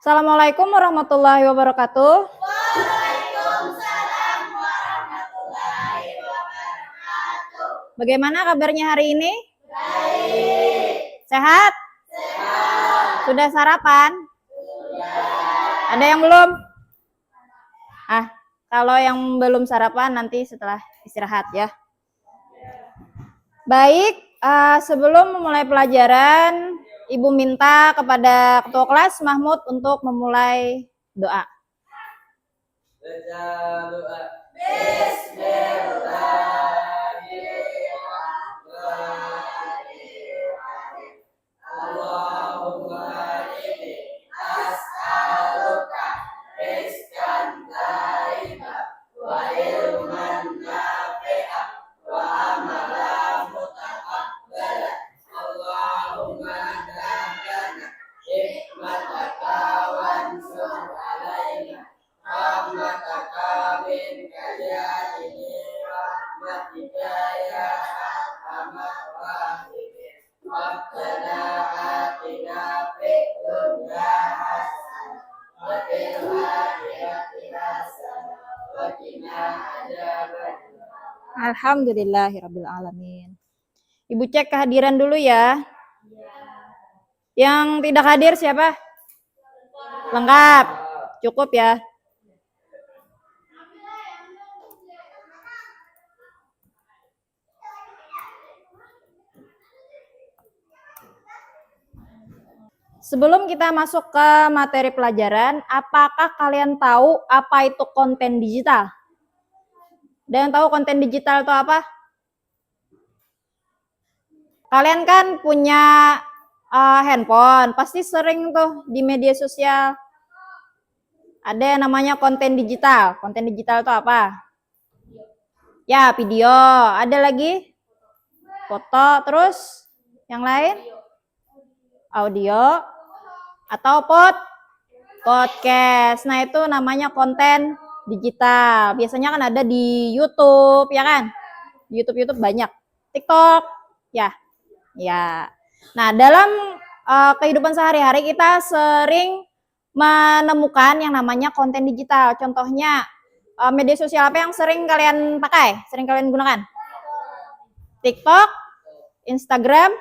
Assalamualaikum warahmatullahi wabarakatuh. Waalaikumsalam warahmatullahi wabarakatuh. Bagaimana kabarnya hari ini? Baik. Sehat? Sehat. Sudah sarapan? Sudah. Ada yang belum? Kalau yang belum sarapan nanti setelah istirahat ya. Baik, sebelum memulai pelajaran, Ibu minta kepada Ketua Kelas Mahmud untuk memulai doa. Baca doa. Bismillahirrahmanirrahim. Allahumma inni as'aluka rizqan thayyiban wa ilman nafi'an wa amalan mutaqabbalan. Allahumma dabbana hikmataka wansur alaina rahmataka min kaja'ini rahmatika ya arhamar rahimin. Rabbana atina fid dunya hasanah wa fil akhirati hasanah wa qina adzabannar. Alhamdulillahirabbil alamin. Ibu cek kehadiran dulu ya. Yang tidak hadir siapa? Lengkap. Cukup ya. Sebelum kita masuk ke materi pelajaran, apakah kalian tahu apa itu konten digital? Ada yang tahu konten digital itu apa? Kalian kan punya handphone, pasti sering tuh di media sosial ada yang namanya konten digital. Konten digital itu apa? Ya, video. Ada lagi? Foto, terus yang lain? Audio atau podcast. Nah, itu namanya konten digital. Biasanya kan ada di YouTube, ya kan? Di YouTube banyak. TikTok, ya. Ya. Nah, dalam kehidupan sehari-hari kita sering menemukan yang namanya konten digital. Contohnya, media sosial apa yang sering kalian pakai? Sering kalian gunakan? TikTok, Instagram,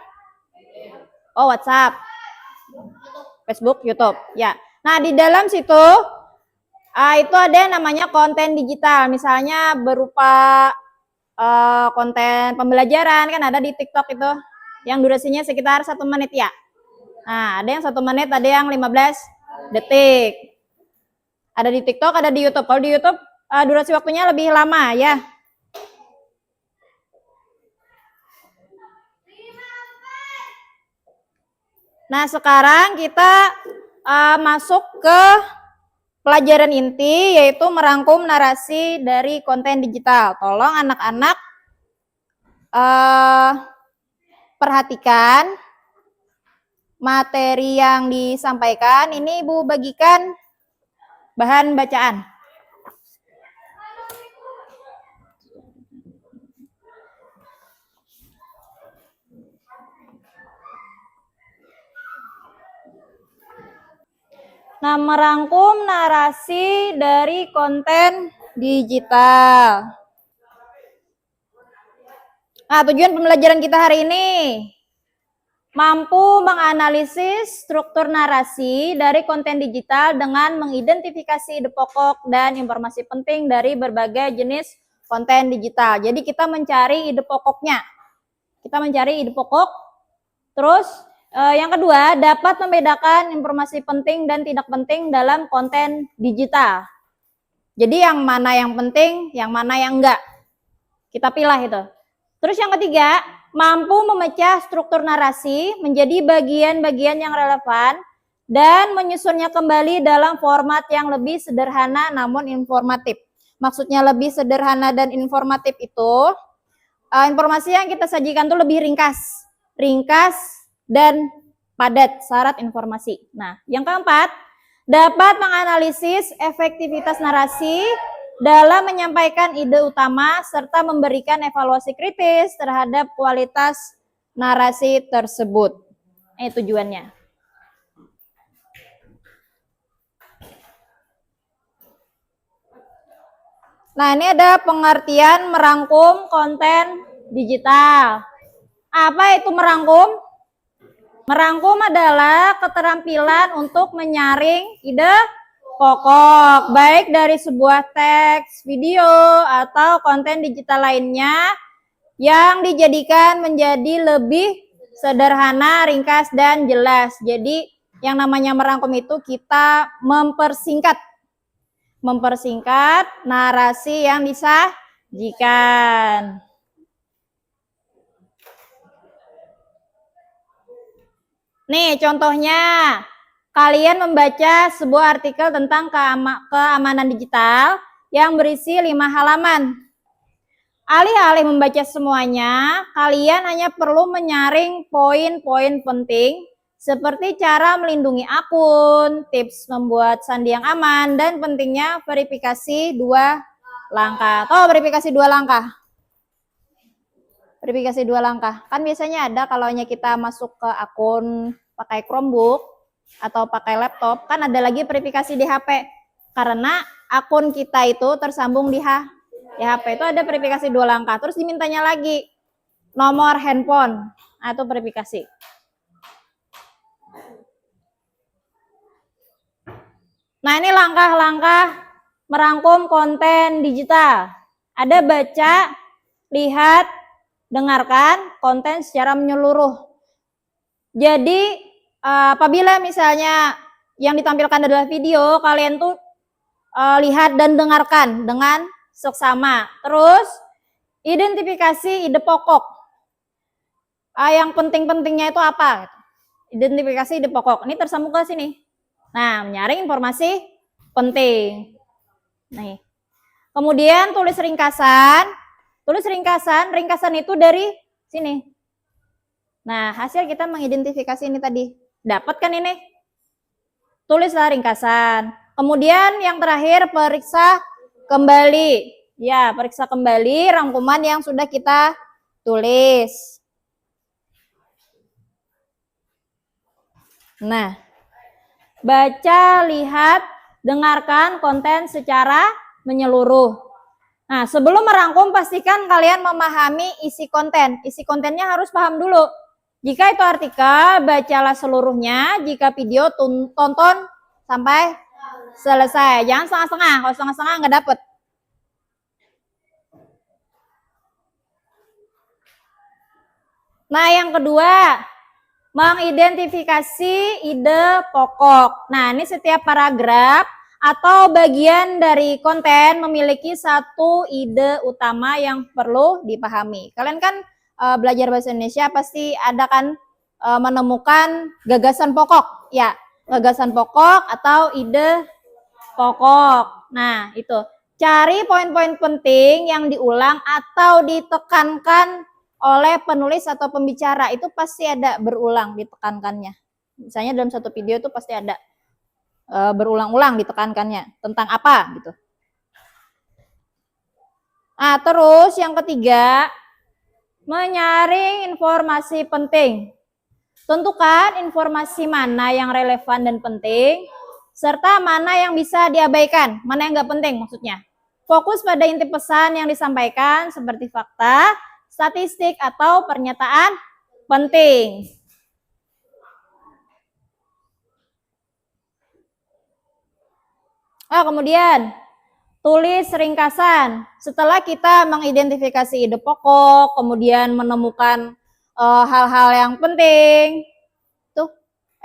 WhatsApp, Facebook, YouTube. Ya. Nah, di dalam situ itu ada yang namanya konten digital. Misalnya berupa konten pembelajaran, kan ada di TikTok itu yang durasinya sekitar 1 menit ya. Nah, ada yang 1 menit, ada yang 15 detik. Ada di TikTok, ada di YouTube. Kalau di YouTube durasi waktunya lebih lama ya. Nah, sekarang kita masuk ke pelajaran inti, yaitu merangkum narasi dari konten digital. Tolong anak-anak perhatikan materi yang disampaikan. Ini Ibu bagikan bahan bacaan. Nah, merangkum narasi dari konten digital. Nah, tujuan pembelajaran kita hari ini mampu menganalisis struktur narasi dari konten digital dengan mengidentifikasi ide pokok dan informasi penting dari berbagai jenis konten digital. Jadi kita mencari ide pokoknya. Kita mencari ide pokok. Terus yang kedua, dapat membedakan informasi penting dan tidak penting dalam konten digital. Jadi yang mana yang penting, yang mana yang enggak. Kita pilih itu. Terus yang ketiga, mampu memecah struktur narasi menjadi bagian-bagian yang relevan dan menyusunnya kembali dalam format yang lebih sederhana namun informatif. Maksudnya lebih sederhana dan informatif itu, informasi yang kita sajikan itu lebih ringkas dan padat syarat informasi. Nah, yang keempat, dapat menganalisis efektivitas narasi dalam menyampaikan ide utama serta memberikan evaluasi kritis terhadap kualitas narasi tersebut. Tujuannya. Nah, ini ada pengertian merangkum konten digital. Apa itu merangkum? Merangkum adalah keterampilan untuk menyaring ide pokok, baik dari sebuah teks, video, atau konten digital lainnya yang dijadikan menjadi lebih sederhana, ringkas, dan jelas. Jadi, yang namanya merangkum itu kita mempersingkat narasi yang disajikan. Nih contohnya, kalian membaca sebuah artikel tentang keamanan digital yang berisi 5 halaman. Alih-alih membaca semuanya, kalian hanya perlu menyaring poin-poin penting seperti cara melindungi akun, tips membuat sandi yang aman, dan pentingnya verifikasi 2 langkah. Oh, verifikasi 2 langkah. Verifikasi 2 langkah. Kan biasanya ada kalau hanya kita masuk ke akun pakai Chromebook atau pakai laptop, kan ada lagi verifikasi di HP. Karena akun kita itu tersambung di HP, itu ada verifikasi 2 langkah. Terus dimintanya lagi nomor handphone atau verifikasi. Nah, ini langkah-langkah merangkum konten digital. Ada baca, lihat, dengarkan konten secara menyeluruh. Jadi, apabila misalnya yang ditampilkan adalah video, kalian tuh lihat dan dengarkan dengan seksama. Terus, identifikasi ide pokok. Yang penting-pentingnya itu apa? Identifikasi ide pokok. Ini tersambung ke sini. Nah, menyaring informasi penting. Nih. Kemudian tulis ringkasan. Ringkasan itu dari sini. Nah, hasil kita mengidentifikasi ini tadi. Dapat kan ini? Tulislah ringkasan. Kemudian yang terakhir periksa kembali. Ya, periksa kembali rangkuman yang sudah kita tulis. Nah, baca, lihat, dengarkan konten secara menyeluruh. Nah, sebelum merangkum, pastikan kalian memahami isi konten. Isi kontennya harus paham dulu. Jika itu artikel, bacalah seluruhnya. Jika video, tonton sampai selesai. Jangan setengah-setengah. Kalau setengah-setengah nggak dapet. Nah, yang kedua, mengidentifikasi ide pokok. Nah, ini setiap paragraf atau bagian dari konten memiliki satu ide utama yang perlu dipahami. Kalian kan belajar bahasa Indonesia pasti ada kan menemukan gagasan pokok. Ya, gagasan pokok atau ide pokok. Nah, itu. Cari poin-poin penting yang diulang atau ditekankan oleh penulis atau pembicara, itu pasti ada berulang ditekankannya. Misalnya dalam satu video itu pasti ada berulang-ulang ditekankannya tentang apa gitu. Nah, terus yang ketiga, menyaring informasi penting. Tentukan informasi mana yang relevan dan penting, serta mana yang bisa diabaikan, mana yang nggak penting maksudnya. Fokus pada inti pesan yang disampaikan seperti fakta, statistik, atau pernyataan penting. Kemudian tulis ringkasan. Setelah kita mengidentifikasi ide pokok, kemudian menemukan hal-hal yang penting. Tuh,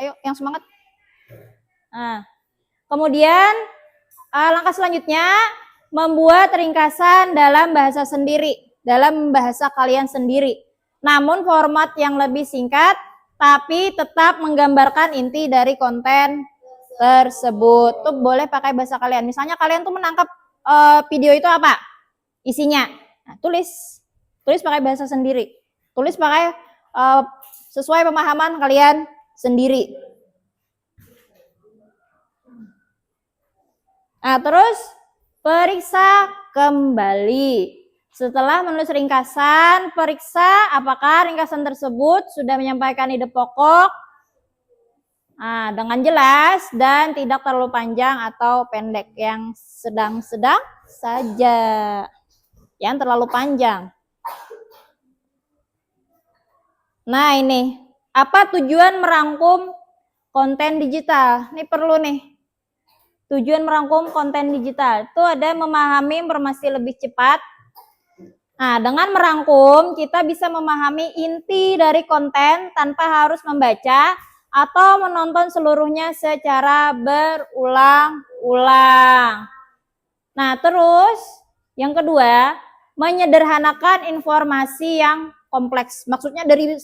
ayo yang semangat. Nah, kemudian langkah selanjutnya membuat ringkasan dalam bahasa sendiri. Dalam bahasa kalian sendiri. Namun format yang lebih singkat, tapi tetap menggambarkan inti dari konten tersebut. Tuh boleh pakai bahasa kalian. Misalnya kalian tuh menangkap video itu apa? Isinya. Nah, tulis pakai bahasa sendiri. Tulis pakai sesuai pemahaman kalian sendiri. Nah, terus periksa kembali. Setelah menulis ringkasan, periksa apakah ringkasan tersebut sudah menyampaikan ide pokok Nah, dengan jelas dan tidak terlalu panjang atau pendek, yang sedang-sedang saja. Yang terlalu panjang. Nah, ini apa tujuan merangkum konten digital? Ini perlu nih. Tujuan merangkum konten digital itu ada memahami informasi lebih cepat. Nah, dengan merangkum kita bisa memahami inti dari konten tanpa harus membaca atau menonton seluruhnya secara berulang-ulang. Nah, terus yang kedua, menyederhanakan informasi yang kompleks. Maksudnya dari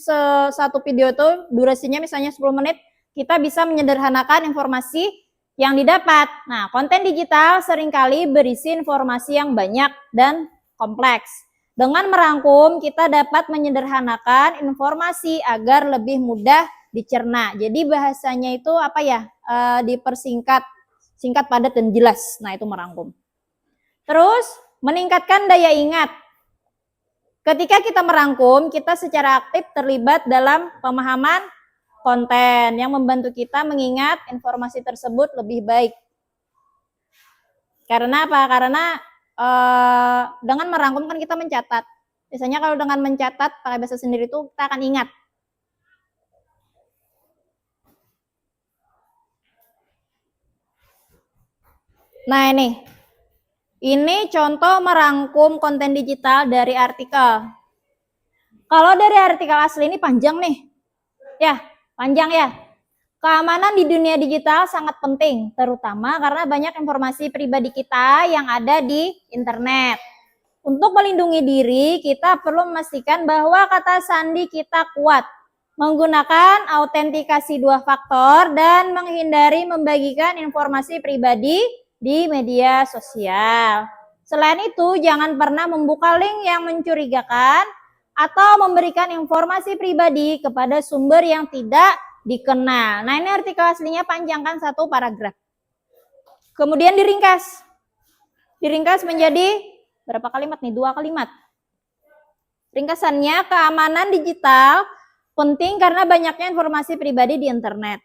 satu video itu durasinya misalnya 10 menit, kita bisa menyederhanakan informasi yang didapat. Nah, konten digital seringkali berisi informasi yang banyak dan kompleks. Dengan merangkum, kita dapat menyederhanakan informasi agar lebih mudah dicerna. Jadi bahasanya itu apa ya? Dipersingkat, singkat, padat, dan jelas. Nah, itu merangkum. Terus, meningkatkan daya ingat. Ketika kita merangkum, kita secara aktif terlibat dalam pemahaman konten yang membantu kita mengingat informasi tersebut lebih baik. Karena apa? Karena dengan merangkum kan kita mencatat. Biasanya kalau dengan mencatat pakai bahasa sendiri itu kita akan ingat. Nah, ini contoh merangkum konten digital dari artikel. Kalau dari artikel asli ini panjang nih. Ya, panjang ya. Keamanan di dunia digital sangat penting, terutama karena banyak informasi pribadi kita yang ada di internet. Untuk melindungi diri, kita perlu memastikan bahwa kata sandi kita kuat, menggunakan autentikasi 2 faktor, dan menghindari membagikan informasi pribadi di media sosial. Selain itu, jangan pernah membuka link yang mencurigakan atau memberikan informasi pribadi kepada sumber yang tidak dikenal. Nah, ini artikel aslinya panjang kan, 1 paragraf. Kemudian diringkas. Diringkas menjadi berapa kalimat nih? 2 kalimat. Ringkasannya, keamanan digital penting karena banyaknya informasi pribadi di internet.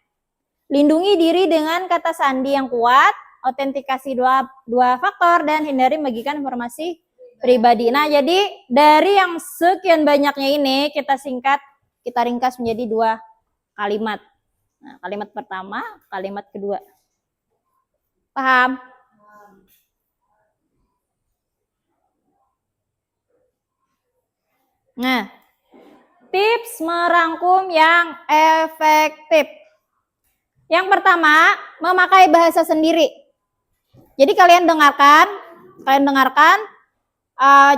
Lindungi diri dengan kata sandi yang kuat, autentikasi 2 faktor, dan hindari membagikan informasi pribadi. Nah, jadi dari yang sekian banyaknya ini kita singkat, kita ringkas menjadi 2 kalimat. Nah, kalimat pertama, kalimat kedua. Paham? Nah, tips merangkum yang efektif. Yang pertama, memakai bahasa sendiri. Jadi kalian dengarkan,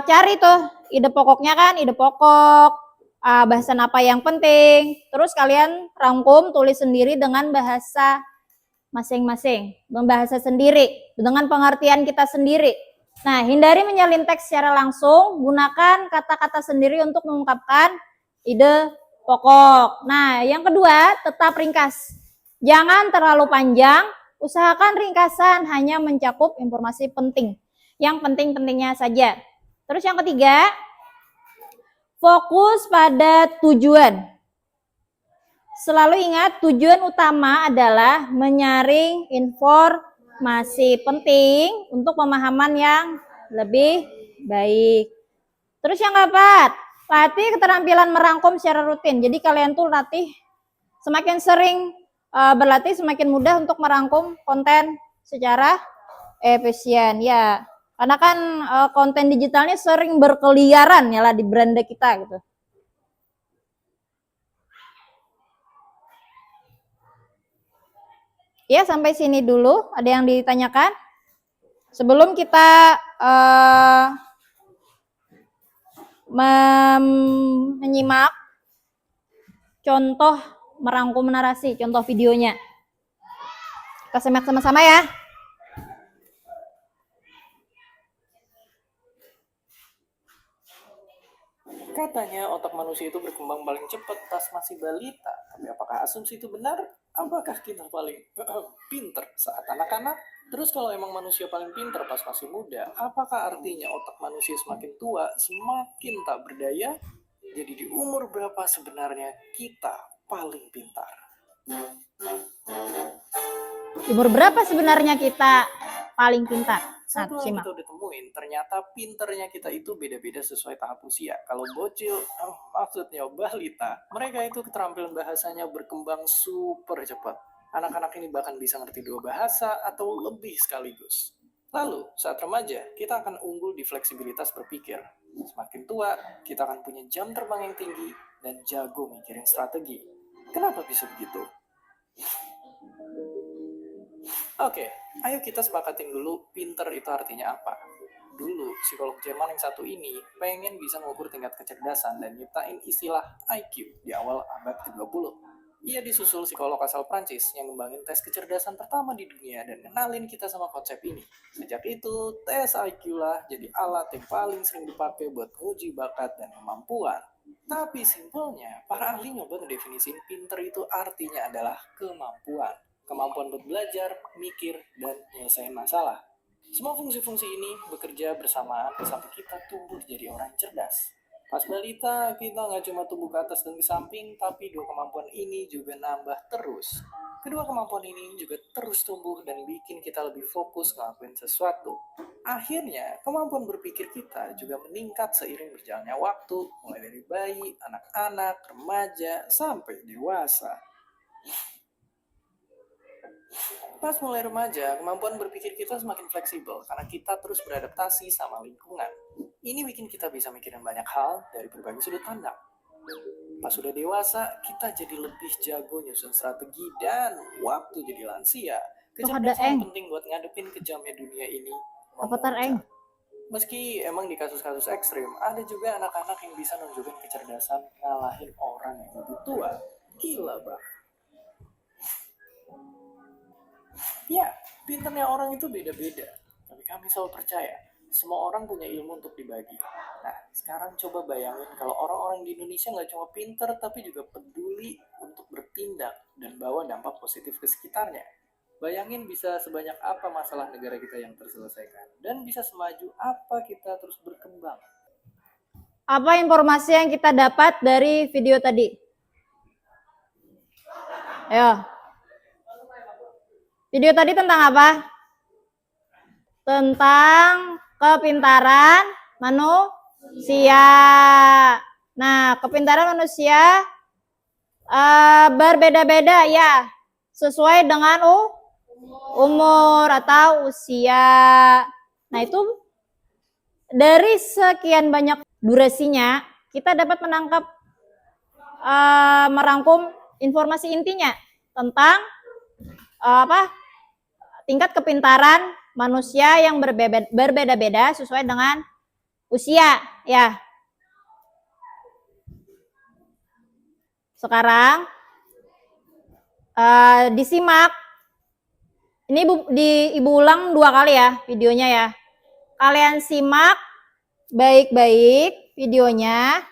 cari tuh ide pokoknya kan, ide pokok, bahasan apa yang penting. Terus kalian rangkum, tulis sendiri dengan bahasa masing-masing, membahasa sendiri, dengan pengertian kita sendiri. Nah, hindari menyalin teks secara langsung, gunakan kata-kata sendiri untuk mengungkapkan ide pokok. Nah, yang kedua, tetap ringkas. Jangan terlalu panjang, usahakan ringkasan hanya mencakup informasi penting. Yang penting-pentingnya saja. Terus yang ketiga, fokus pada tujuan. Selalu ingat, tujuan utama adalah menyaring informasi penting untuk pemahaman yang lebih baik. Terus yang keempat, latih keterampilan merangkum secara rutin. Jadi kalian tuh latih, semakin sering berlatih semakin mudah untuk merangkum konten secara efisien ya. Karena kan konten digitalnya sering berkeliaran ya lah di beranda kita gitu. Ya, sampai sini dulu. Ada yang ditanyakan? Sebelum kita menyimak contoh merangkum narasi, contoh videonya. Kita simak sama-sama ya. Katanya otak manusia itu berkembang paling cepat pas masih balita. Tapi apakah asumsi itu benar? Apakah kita paling pinter saat anak-anak? Terus kalau emang manusia paling pinter pas masih muda, apakah artinya otak manusia semakin tua, semakin tak berdaya? Jadi di umur berapa sebenarnya kita paling pintar? Di umur berapa sebenarnya kita paling pintar? Nah, Satu yang simak. kita udah temuin, ternyata pinternya kita itu beda-beda sesuai tahap usia. Kalau bocil, maksudnya balita, mereka itu keterampilan bahasanya berkembang super cepat. Anak-anak ini bahkan bisa ngerti 2 bahasa atau lebih sekaligus. Lalu, saat remaja, kita akan unggul di fleksibilitas berpikir. Semakin tua, kita akan punya jam terbang yang tinggi dan jago mikirin strategi. Kenapa bisa begitu? Oke, ayo kita sepakatin dulu pinter itu artinya apa. Dulu, psikolog Jerman yang satu ini pengen bisa mengukur tingkat kecerdasan dan nyiptain istilah IQ di awal abad ke-20. Ia disusul psikolog asal Prancis yang ngembangin tes kecerdasan pertama di dunia dan kenalin kita sama konsep ini. Sejak itu, tes IQ lah jadi alat yang paling sering dipakai buat uji bakat dan kemampuan. Tapi simpelnya, para ahli nyoba ngedefinisin pinter itu artinya adalah kemampuan. Kemampuan buat belajar, mikir, dan menyelesaikan masalah. Semua fungsi-fungsi ini bekerja bersamaan sampai kita tumbuh jadi orang yang cerdas. Pas balita, kita nggak cuma tumbuh ke atas dan ke samping, tapi 2 kemampuan ini juga nambah terus. Kedua kemampuan ini juga terus tumbuh dan bikin kita lebih fokus ngelakuin sesuatu. Akhirnya, kemampuan berpikir kita juga meningkat seiring berjalannya waktu, mulai dari bayi, anak-anak, remaja, sampai dewasa. Pas mulai remaja, kemampuan berpikir kita semakin fleksibel karena kita terus beradaptasi sama lingkungan. Ini bikin kita bisa mikirin banyak hal dari berbagai sudut pandang. Pas sudah dewasa, kita jadi lebih jago nyusun strategi dan waktu jadi lansia. Kecerdasan penting buat ngadepin kejamnya dunia ini. Meski emang di kasus-kasus ekstrim, ada juga anak-anak yang bisa nunjukin kecerdasan ngalahin orang yang lebih tua. Gila banget. Ya, pinternya orang itu beda-beda. Tapi kami selalu percaya, semua orang punya ilmu untuk dibagi. Nah, sekarang coba bayangin kalau orang-orang di Indonesia nggak cuma pinter, tapi juga peduli untuk bertindak dan bawa dampak positif ke sekitarnya. Bayangin bisa sebanyak apa masalah negara kita yang terselesaikan. Dan bisa semaju apa kita terus berkembang. Apa informasi yang kita dapat dari video tadi? Ayo. Video tadi tentang apa? Tentang kepintaran manusia. Nah, kepintaran manusia berbeda-beda ya, sesuai dengan umur atau usia. Nah, itu dari sekian banyak durasinya, kita dapat menangkap, merangkum informasi intinya tentang tingkat kepintaran manusia yang berbeda-beda sesuai dengan usia ya. Sekarang disimak. Ini Ibu ulang 2 kali ya videonya ya. Kalian simak baik-baik videonya.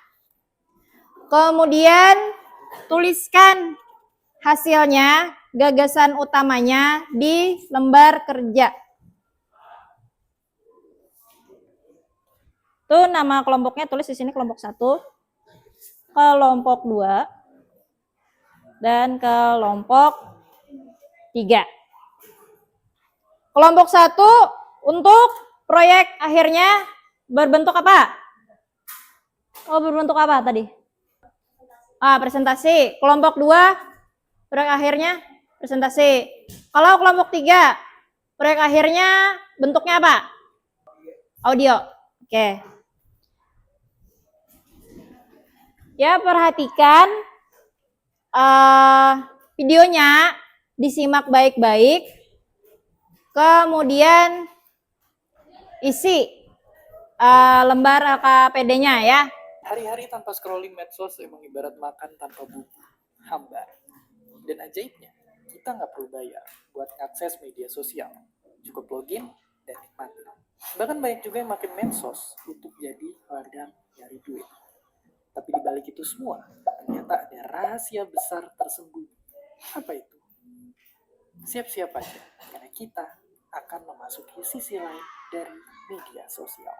Kemudian tuliskan hasilnya, gagasan utamanya di lembar kerja. Tuh nama kelompoknya tulis di sini, kelompok 1, kelompok 2, dan kelompok 3. Kelompok 1 untuk proyek akhirnya berbentuk apa? Berbentuk apa tadi? Presentasi. Kelompok 2 proyek akhirnya presentasi. Kalau kelompok 3 proyek akhirnya bentuknya apa? Audio. Oke. Ya, perhatikan videonya, disimak baik-baik. Kemudian isi lembar KPD-nya ya. Hari-hari tanpa scrolling medsos emang ibarat makan tanpa bumbu, hambar. Dan ajaibnya, kita nggak perlu bayar buat akses media sosial. Cukup login dan nikmati. Bahkan banyak juga yang makin medsos untuk jadi ladang nyari duit. Tapi dibalik itu semua, ternyata ada rahasia besar tersembunyi. Apa itu? Siap-siap aja, karena kita akan memasuki sisi lain dari media sosial.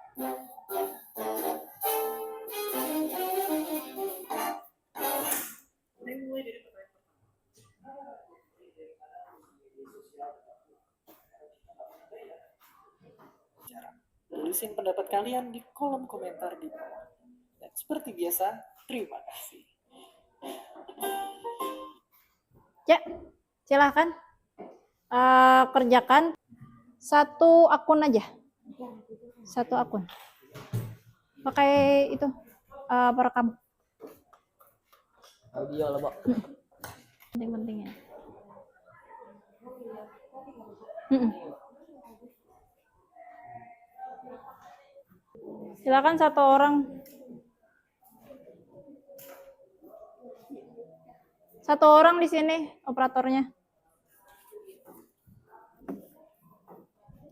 tulisin pendapat kalian di kolom komentar di bawah. Dan seperti biasa, terima kasih. Ya, silahkan kerjakan satu akun aja. Satu akun. Pakai itu perekam. Audio lah, Bok. Penting-pentingnya. Silakan satu orang. Satu orang di sini operatornya.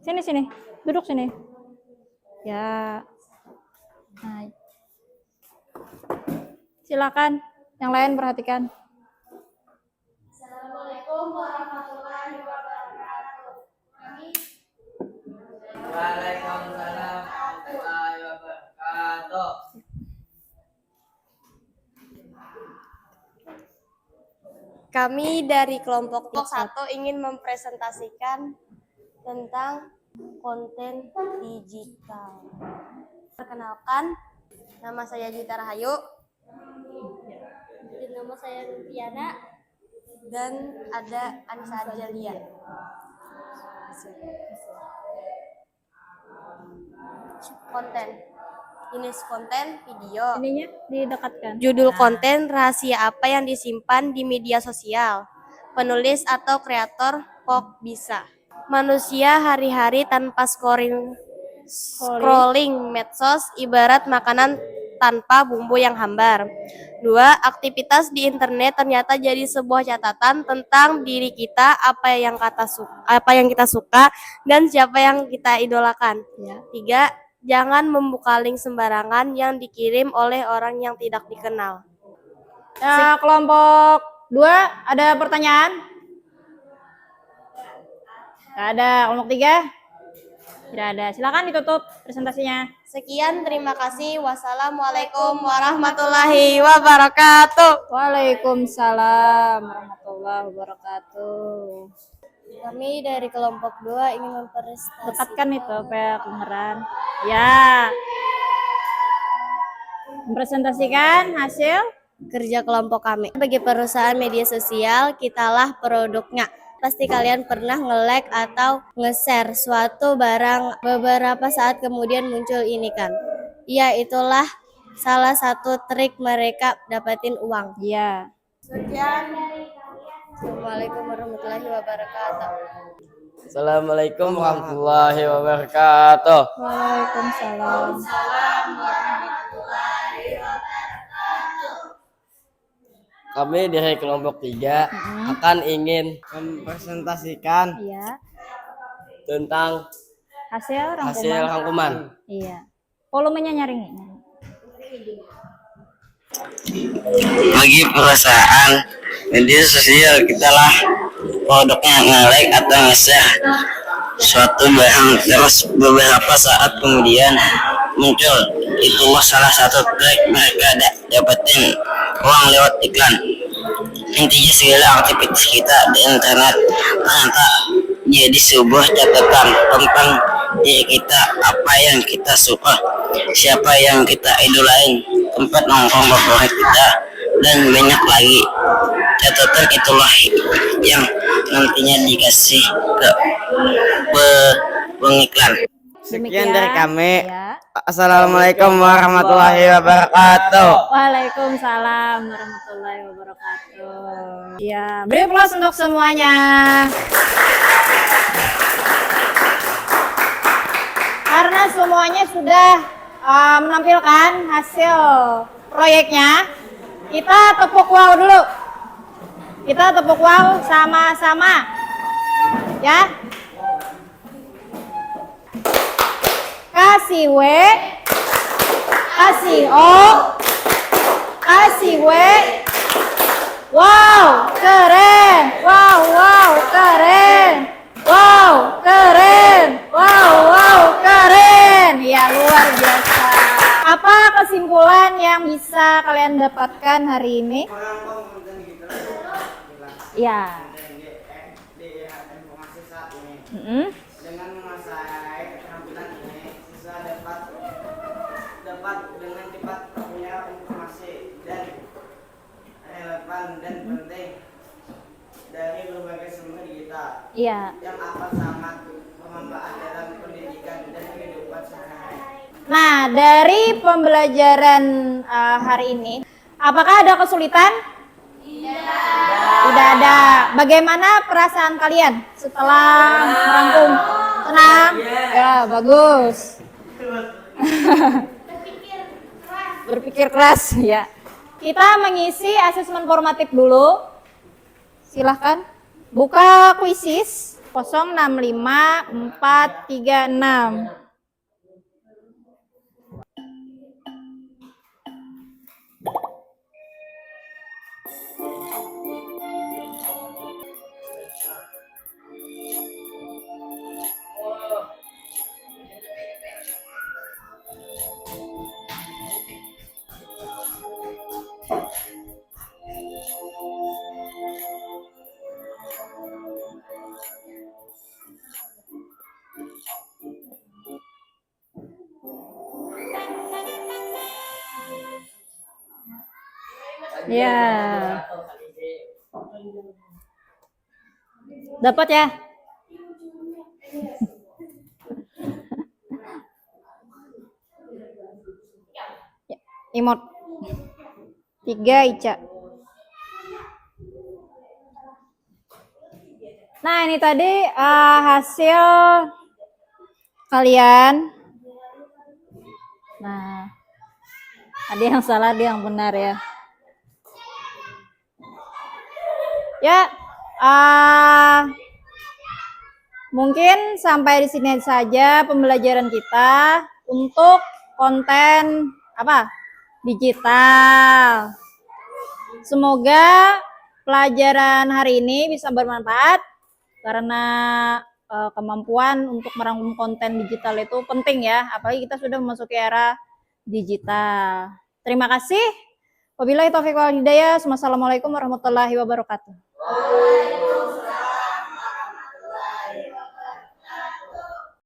Sini. Duduk sini. Ya. Nah. Silakan. Yang lain perhatikan. Assalamualaikum warahmatullahi wabarakatuh. Waalaikumsalam warahmatullahi wabarakatuh. Kami dari kelompok 1 ingin mempresentasikan tentang konten digital. Perkenalkan, nama saya Gita Rahayu. Nama saya Rupiana. Dan ada Anissa Arjalia. Konten. Jenis konten video. Ininya didekatkan. Judul konten rahasia apa yang disimpan di media sosial. Penulis atau kreator kok bisa. Manusia hari-hari tanpa scrolling medsos ibarat makanan tanpa bumbu yang hambar. 2. Aktivitas di internet ternyata jadi sebuah catatan tentang diri kita, apa yang kita suka dan siapa yang kita idolakan. Ya. 3. Jangan membuka link sembarangan yang dikirim oleh orang yang tidak dikenal. Ya, kelompok 2 ada pertanyaan? Tidak ada. Kelompok 3? Tidak ada. Silakan ditutup presentasinya. Sekian, terima kasih. Wassalamualaikum warahmatullahi wabarakatuh. Waalaikumsalam warahmatullahi wabarakatuh. Kami dari kelompok 2 ingin mempresentasikan. Dekatkan itu supaya kedengeran. Ya. Mempresentasikan hasil Kerja kelompok kami. Bagi perusahaan media sosial, kitalah produknya. Pasti kalian pernah nge-like atau nge-share suatu barang, beberapa saat kemudian muncul ini kan. Iya, itulah salah satu trik mereka dapetin uang. ya. Sekian. Assalamualaikum warahmatullahi wabarakatuh. Assalamualaikum warahmatullahi wabarakatuh. Waalaikumsalam. Kami dari kelompok 3 akan ingin mempresentasikan Iya. tentang Hasil hasil rangkuman. rangkuman. Iya. Volumenya nyaring. Bagi perusahaan media sosial, kitalah produknya nge-like atau nge-share suatu barang, terus beberapa saat kemudian muncul, itulah salah satu trik mereka dapetin uang lewat iklan. Intinya segala aktivitas kita di internet ternyata jadi sebuah catatan tentang diri kita, apa yang kita suka, siapa yang kita idolain, tempat nongkrong favorit kita, dan banyak lagi. Catatan itulah yang nantinya dikasih ke pengiklan. Sekian dari kami. Ya. Assalamualaikum warahmatullahi wabarakatuh. Waalaikumsalam warahmatullahi wabarakatuh. Ya, beri aplaus untuk semuanya. Karena semuanya sudah menampilkan hasil proyeknya, kita tepuk wow dulu. Kita tepuk wow sama-sama. Ya. Kasih W, kasih O, kasih W. Wow, keren. Wow, keren. Wow, keren. Wow, keren. Ya, luar biasa. Apa kesimpulan yang bisa kalian dapatkan hari ini? Ya. Dengan menguasai keterampilan ini, siswa dapat Iya. yang akan sangat bermanfaat dalam pendidikan dan kehidupan sehari-hari. Nah, dari pembelajaran hari ini, apakah ada kesulitan? Tidak ada. Bagaimana perasaan kalian setelah merangkum? Tenang. Ya, bagus. Berpikir keras, ya. Kita mengisi asesmen formatif dulu. Silahkan. Buka kuisis 065436. Ya. Dapat ya? Imot. 3 Ica. Nah, ini tadi hasil kalian. Nah, ada yang salah, ada yang benar ya. Ya, mungkin sampai di sini saja pembelajaran kita untuk konten digital. Semoga pelajaran hari ini bisa bermanfaat karena kemampuan untuk merangkum konten digital itu penting ya, apalagi kita sudah memasuki era digital. Terima kasih. Wabillahi taufiq wal hidayah. Wassalamualaikum warahmatullahi wabarakatuh.